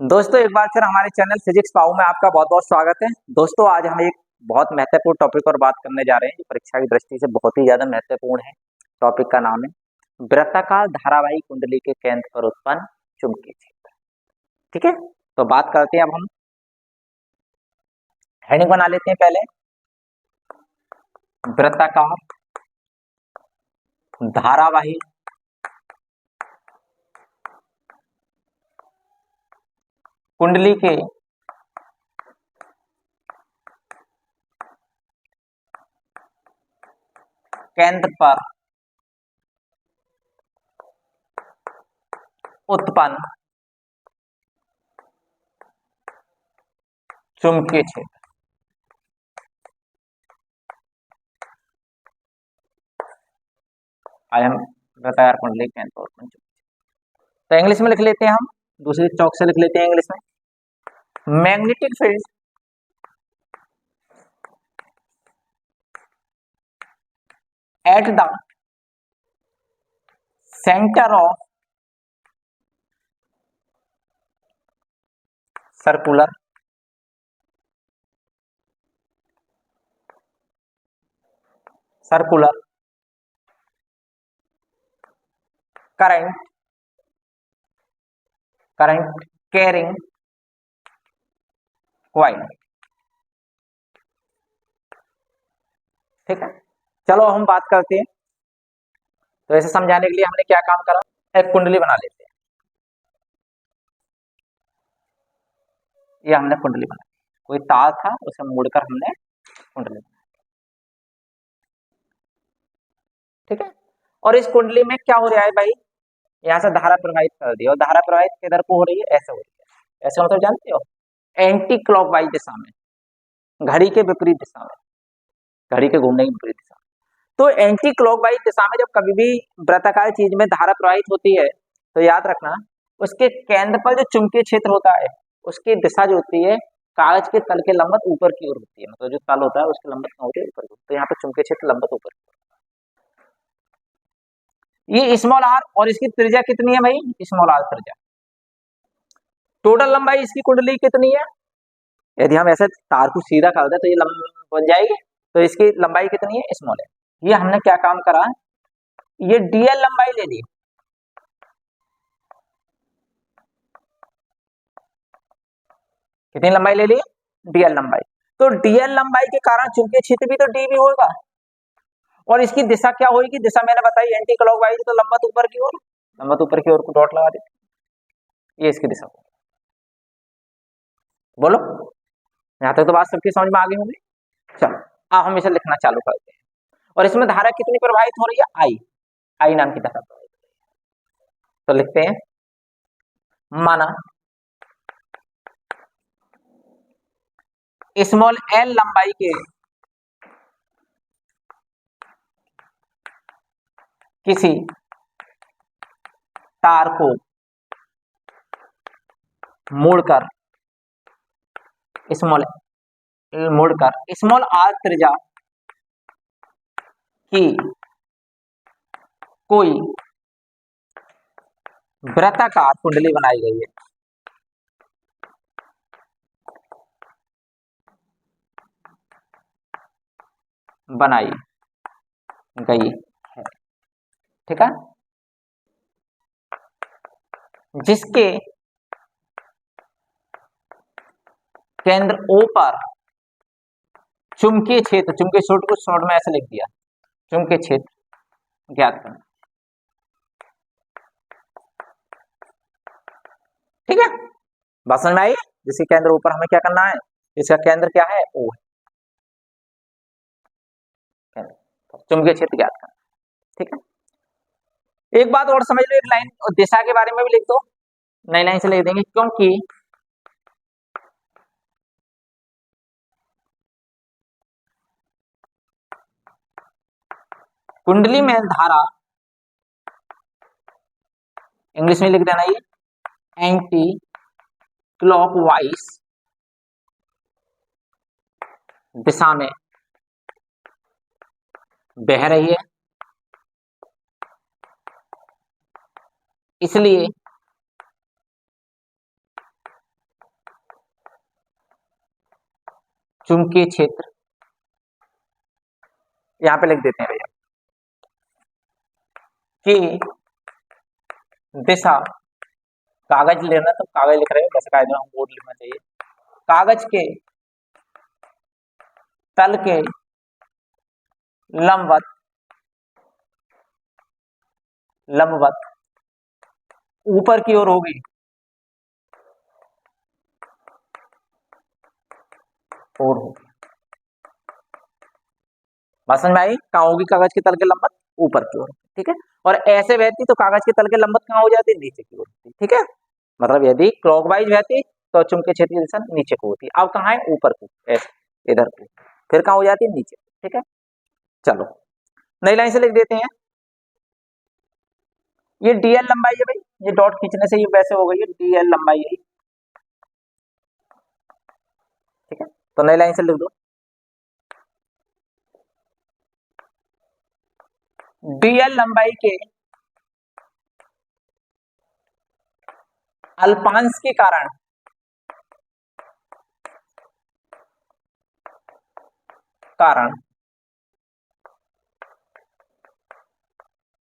दोस्तों एक बार फिर हमारे चैनल फिजिक्स पाऊ में आपका बहुत बहुत स्वागत है। दोस्तों आज हम एक बहुत महत्वपूर्ण टॉपिक पर बात करने जा रहे हैं जो परीक्षा की दृष्टि से बहुत ही ज्यादा महत्वपूर्ण है। टॉपिक का नाम है वृत्ताकार धारावाही कुंडली के केंद्र पर उत्पन्न चुंबकीय क्षेत्र। ठीक है, तो बात करते हैं। अब हम हेडिंग बना लेते हैं पहले। वृत्ताकार धारावाही कुंडली के केंद्र पर उत्पन्न चुंबकीय क्षेत्र। आज हम वृत्ताकार कुंडली के केंद्र पर उत्पन्न चुंबकीय क्षेत्र। तो इंग्लिश में लिख लेते हैं, हम दूसरी चौक से लिख लेते हैं इंग्लिश में। Magnetic field at the center of circular current carrying coil। ठीक है, चलो हम बात करते हैं। तो ऐसे समझाने के लिए हमने क्या काम करा, एक कुंडली बना लेते हैं। ये हमने कुंडली बनाई, कोई तार था उसे मोड़कर हमने कुंडली बनाई। ठीक है, और इस कुंडली में क्या हो रहा है भाई, यहाँ से धारा प्रवाहित कर दी और धारा प्रवाहित किधर को हो रही है, ऐसे हो रही है। ऐसे मतलब जानते हो, एंटी क्लॉकवाइज दिशा में, घड़ी के विपरीत दिशा में, घड़ी के घूमने की विपरीत दिशा में। तो एंटी क्लॉकवाइज दिशा में जब कभी भी वृत्ताकार चीज में धारा प्रवाहित होती है तो याद रखना उसके केंद्र पर जो चुंबकीय क्षेत्र होता है उसकी दिशा जो होती है कागज के तल के लंबवत ऊपर की ओर होती है। मतलब जो तल होता है उसके लंबवत होती है ऊपर की ओर। तो यहाँ पर चुंबकीय क्षेत्र लंबवत ऊपर की ओर। ये स्मॉल आर और इसकी त्रिज्या कितनी है भाई, स्मॉल आर त्रिज्या। टोटल लंबाई इसकी कुंडली कितनी है, यदि हम ऐसे तार को सीधा कर दे तो ये बन जाएगी। तो इसकी लंबाई कितनी है, स्मॉल है। ये हमने क्या काम करा, ये डीएल लंबाई ले ली। कितनी लंबाई ले ली, डीएल लंबाई। तो डीएल लंबाई के कारण चुंबकीय क्षेत्र भी तो डी भी होगा। और इसकी दिशा क्या होगी, दिशा मैंने बताई एंटी क्लॉकवाइज, तो लंबवत ऊपर की ओर, लंबवत ऊपर की ओर को डॉट लगा देते। ये इसकी दिशा। बोलो, यहां तक तो बात सबकी समझ में आ गई होगी। चलो अब हम इसे लिखना चालू करते हैं। और इसमें धारा कितनी प्रवाहित हो रही है, आई, आई नाम की धारा प्रवाहित। तो लिखते हैं, माना स्मॉल एल लंबाई के किसी तार को मोड़कर स्मॉल आर त्रिज्या की कोई वृत्ताकार कुंडली बनाई गई है। बनाई गई है, ठीक है, जिसके केंद्र O पर चुंबकीय क्षेत्र, चुंबकीय क्षेत्र को शॉर्ट में ऐसे लिख दिया, चुंबकीय क्षेत्र ज्ञात करना। ठीक है, बात समझ में आई। जिसके केंद्र ऊपर हमें क्या करना है, इसका केंद्र क्या है, O है, चुंबकीय क्षेत्र ज्ञात करना। ठीक है, एक बात और समझ लो, एक लाइन दिशा के बारे में भी लिख दो, नई लाइन से लिख देंगे, क्योंकि कुंडली में धारा, इंग्लिश में लिख देना ये, एंटी क्लॉकवाइज दिशा में बह रही है, इसलिए चुंबकीय क्षेत्र, यहां पे लिख देते हैं भैया कि दिशा, कागज लेना तो कागज लिख रहे हैं, वैसे कायदे में बोर्ड लिखना चाहिए। कागज के तल के लंबवत ऊपर की ओर होगी, और होगी, बात समझ में आई? कहाँ होगी कागज के तल के लंबवत? ऊपर की ओर, ठीक है। और ऐसे बहती तो कागज के तल के लंबवत कहाँ हो जाती? नीचे की ओर, ठीक है। मतलब यदि क्लॉकवाइज बहती तो चुंबकीय क्षेत्र की दिशा नीचे को होती, अब कहाँ है? ऊपर को, ऐसे इधर को, फिर कहाँ हो जाती है? नीचे, ठीक है। चलो नई लाइन से लिख देते हैं, ये डीएल लंबाई है भाई, ये डॉट खींचने से ये वैसे हो गई है, डीएल लंबाई है, ठीक है। तो नई लाइन से लिख दो, डीएल लंबाई के अल्पांश के कारण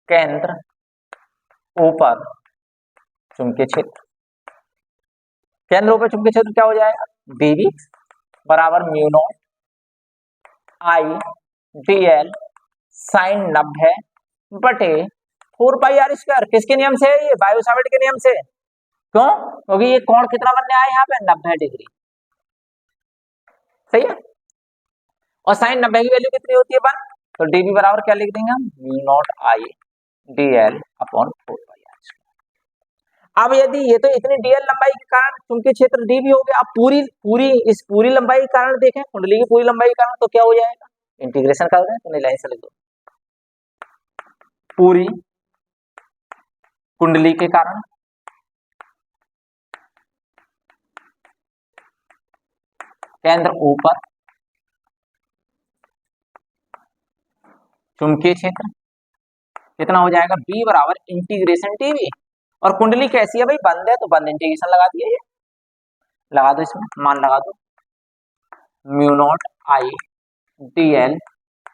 केंद्र ऊपर चुंबकीय क्षेत्र, केंद्र ऊपर चुंबकीय क्षेत्र क्या हो जाएगा? dv बराबर mu naught I dl sign 90 बटे 4 पाई आर स्क्वायर। किसके नियम से? ये बायो सावर्ट के नियम से। क्यों? क्योंकि ये कोण कितना बनने आया यहाँ पे? 90 डिग्री, सही है। और साइन 90 की वैल्यू कितनी होती है? 1। तो dv बराबर क्या लिख देंगे हम? Mu naught I dl upon 4 pi are square. अब यदि ये तो इतनी dl लंबाई के कारण चुंबकीय क्षेत्र dv हो गया, अब पूरी लंबाई के कारण देखें, कुंडली की पूरी लंबाई के कारण, तो क्या हो जाएगा? इंटीग्रेशन कर दें, तो लाइन से लिख दो, पूरी कुंडली के कारण केंद्र ऊपर चुंबकीय क्षेत्र कितना हो जाएगा? b बराबर इंटीग्रेशन dv। और कुंडली कैसी है भाई? बंद है, तो बंद इंटीग्रेशन लगा दिया, ये लगा दो, इसमें मान लगा दो, mu naught I dl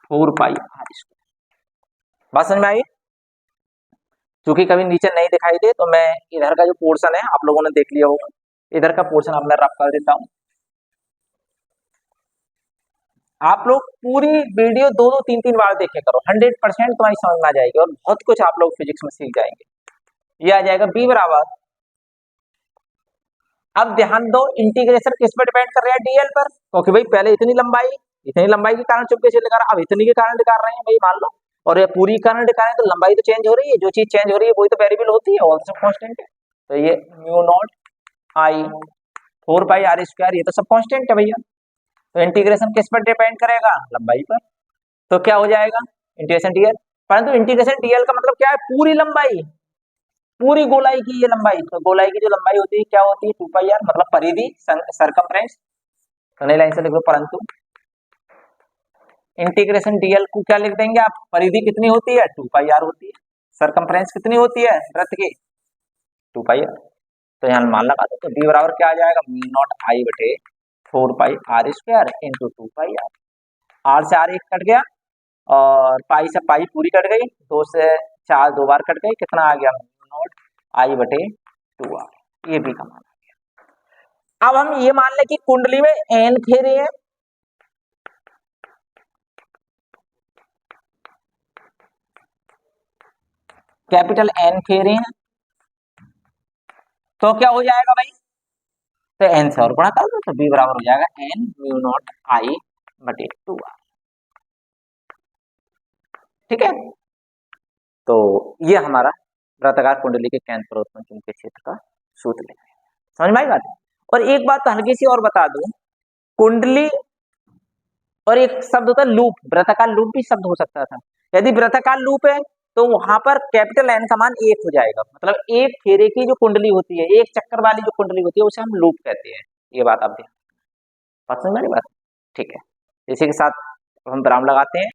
4 pi are square. बात समझ में आई? क्योंकि कभी नीचे नहीं दिखाई दे तो मैं इधर का जो पोर्शन है आप लोगों ने देख लिया होगा, इधर का पोर्शन अब मैं रफ कर देता हूं। आप लोग पूरी वीडियो 2-2, 3-3 बार देखे करो, 100% तुम्हारी समझ में आ जाएगी और बहुत कुछ आप लोग फिजिक्स में सीख जाएंगे। ये आ जाएगा b बराबर, अब ध्यान दो इंटीग्रेशन किस पर डिपेंड कर रहा है? dl पर, क्योंकि भाई पहले इतनी लंबाई के कारण चुंबकीय क्षेत्र दिखा रहा, अब इतनी के कारण दिखा रहे हैं भाई, मान लो। और ये पूरी कारण दिखा रहे हैं तो लंबाई तो चेंज हो रही है, जो चीज चेंज हो रही है वही तो वेरिएबल होती है, ऑल्सो कांस्टेंट है। तो ये mu naught I 4 pi are square, ये तो सब कांस्टेंट है भैया। तो इंटीग्रेशन किस पर डिपेंड करेगा? लंबाई पर। तो क्या हो जाएगा? इंटीग्रेशन डीएल, परंतु इंटीग्रेशन डीएल का मतलब क्या है? पूरी लंबाई, पूरी गोलाई की ये लंबाई, तो गोलाई की जो लंबाई होती है क्या होती है? 2 पाई आर, मतलब परिधि, सरकमफ्रेंस। तो नई लाइन से लिखो, परंतु इंटीग्रेशन डीएल को क्या लिख देंगे आप? परिधि कितनी होती है? 2 पाई आर होती है। सरकमफ्रेंस कितनी होती है वृत्त की? 2 पाई आर। तो यहाँ मान लगा दो, तो बी बराबर क्या आ जाएगा? म्यू नॉट आई बटे 4 pi are square into 2 pi r. R से आर एक कट गया और पाई से पाई पूरी कट गई, 2 से 4 2 बार कट गई, कितना आ गया? म्यू नॉट आई बटे 2 आर। ये भी का मान आ गया। अब हम ये मान लें कि कुंडली में एन फेरे हैं, कैपिटल एन फेरे हैं, तो क्या हो जाएगा भाई? तो एन से और गुणा कर दो, तो बी बराबर हो जाएगा एन म्यू नॉट आई बटे 2 आर, ठीक है। तो ये हमारा वृत्ताकार कुंडली के केंद्र पर उत्पन्न चुंबकीय क्षेत्र का सूत्र लिखा है। समझ में आई बात? और एक बात तो हल्की सी और बता दूं, कुंडली और एक शब्द होता है लूप, वृत्ताकार लूप भी शब्द हो सकता था। यदि वृत्ताकार लूप है तो वहां पर कैपिटल एन का मान 1 हो जाएगा, मतलब एक फेरे की जो कुंडली होती है, एक चक्कर वाली जो कुंडली होती है उसे हम लूप कहते हैं। ये बात आप ध्यान, समझ में आई बात? ठीक है, इसी के साथ हम विराम लगाते हैं।